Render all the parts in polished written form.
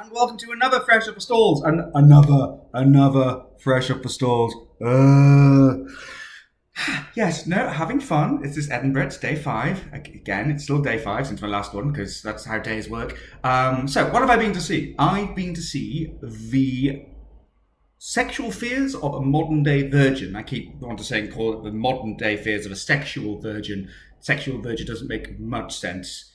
and welcome to another Fresh Up the Stalls, and another Fresh Up the Stalls. Yes, no, having fun. It's this Edinburgh. It's day 5. Again, it's still day 5 since my last one, because that's how days work. So, what have I been to see? I've been to see the sexual fears of a modern day virgin. I keep wanting to say and call it the modern day fears of a sexual virgin. Sexual virgin doesn't make much sense.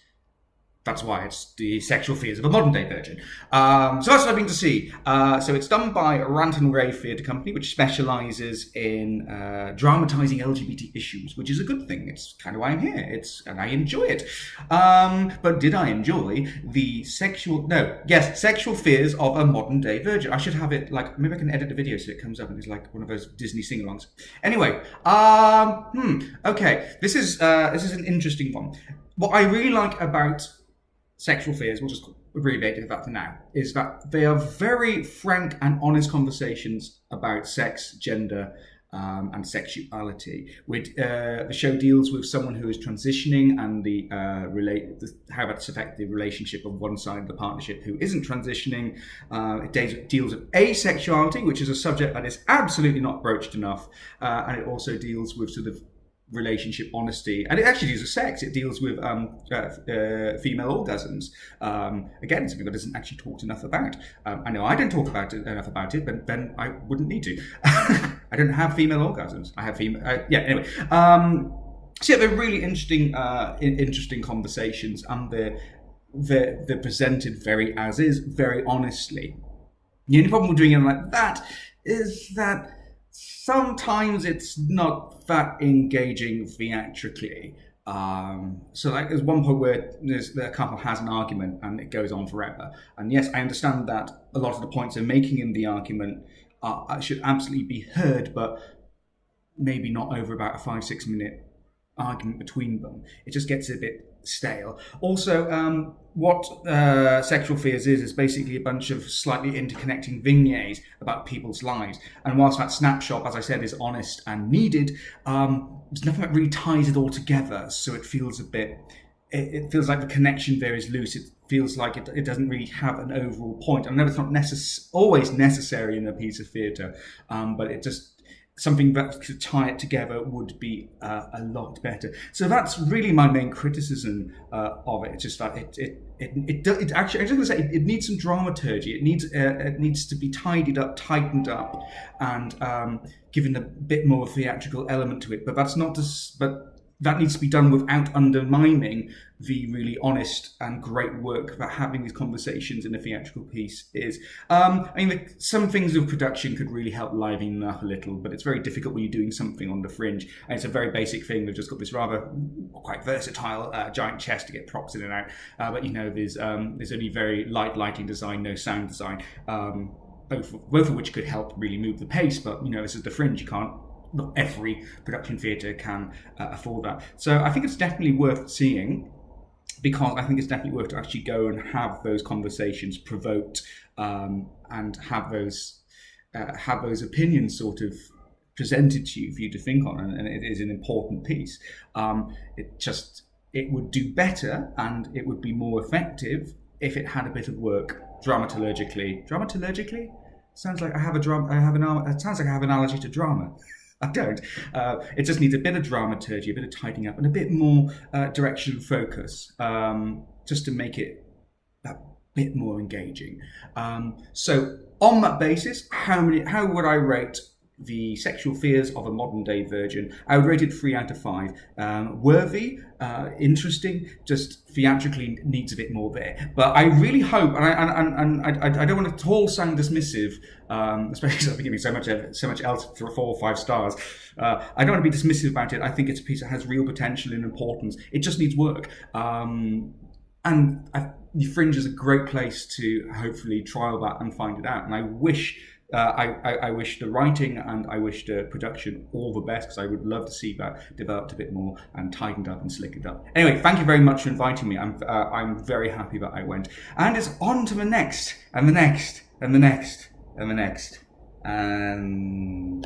That's why it's the sexual fears of a modern day virgin. So that's what I've been to see. So it's done by Rant and Rave theatre company, which specialises in dramatising LGBT issues, which is a good thing. It's kind of why I'm here. And I enjoy it. But did I enjoy the sexual fears of a modern day virgin? I should have it like, maybe I can edit the video so it comes up and it's like one of those Disney sing-alongs. Anyway, okay, this is an interesting one. What I really like about sexual fears, we'll just abbreviate it that for now, is that they are very frank and honest conversations about sex, gender, and sexuality. The show deals with someone who is transitioning and how that's affected the relationship of one side of the partnership who isn't transitioning. It deals with asexuality, which is a subject that is absolutely not broached enough, and it also deals with sort of relationship honesty, and it actually deals with sex. It deals with female orgasms. Again, something that isn't actually talked enough about. I know I don't talk enough about it, but then I wouldn't need to. I don't have female orgasms. I have female. Anyway. So yeah, they're really interesting conversations, and they're presented very as is, very honestly. The only problem with doing it like that is that sometimes it's not that engaging theatrically. So like there's one point where the couple has an argument and it goes on forever. And yes, I understand that a lot of the points they're making in the argument should absolutely be heard, but maybe not over about a 5-6 minute argument between them. It just gets a bit stale. Also, what sexual fears is basically a bunch of slightly interconnecting vignettes about people's lives. And whilst that snapshot, as I said, is honest and needed, there's nothing that really ties it all together. So it feels it feels like the connection there is loose. It feels like it doesn't really have an overall point. I know it's not always necessary in a piece of theatre, but it just, something that could tie it together would be a lot better. So that's really my main criticism of it. It's just that it actually, I was going to say, it needs some dramaturgy. It needs to be tidied up, tightened up, and given a bit more theatrical element to it. But that needs to be done without undermining the really honest and great work that having these conversations in a theatrical piece is. I mean, some things of production could really help liven up a little, but it's very difficult when you're doing something on the Fringe. And it's a very basic thing. They've just got this rather quite versatile giant chest to get props in and out. But there's only very light lighting design, no sound design, both of which could help really move the pace. But this is the Fringe. You can't. Not every production theatre can afford that. So I think it's definitely worth seeing, because I think it's definitely worth to actually go and have those conversations provoked, and have those opinions sort of presented to you for you to think on, and it is an important piece. It would do better and it would be more effective if it had a bit of work dramaturgically. Dramaturgically? Sounds like it sounds like I have an allergy to drama. I don't. It just needs a bit of dramaturgy, a bit of tidying up, and a bit more direction and focus, just to make it that bit more engaging. So on that basis, how would I rate the sexual fears of a modern day virgin? I would rate it 3 out of 5. Worthy, interesting, just theatrically needs a bit more there. But I really hope, and I don't want to at all sound dismissive, especially because I've been giving so much else for 4 or 5 stars. I don't want to be dismissive about it. I think it's a piece that has real potential and importance. It just needs work. The Fringe is a great place to hopefully trial that and find it out. And I wish I wish the writing and I wish the production all the best, because I would love to see that developed a bit more and tightened up and slicked up. Anyway, thank you very much for inviting me. I'm very happy that I went. And it's on to the next, and the next, and the next, and the next. And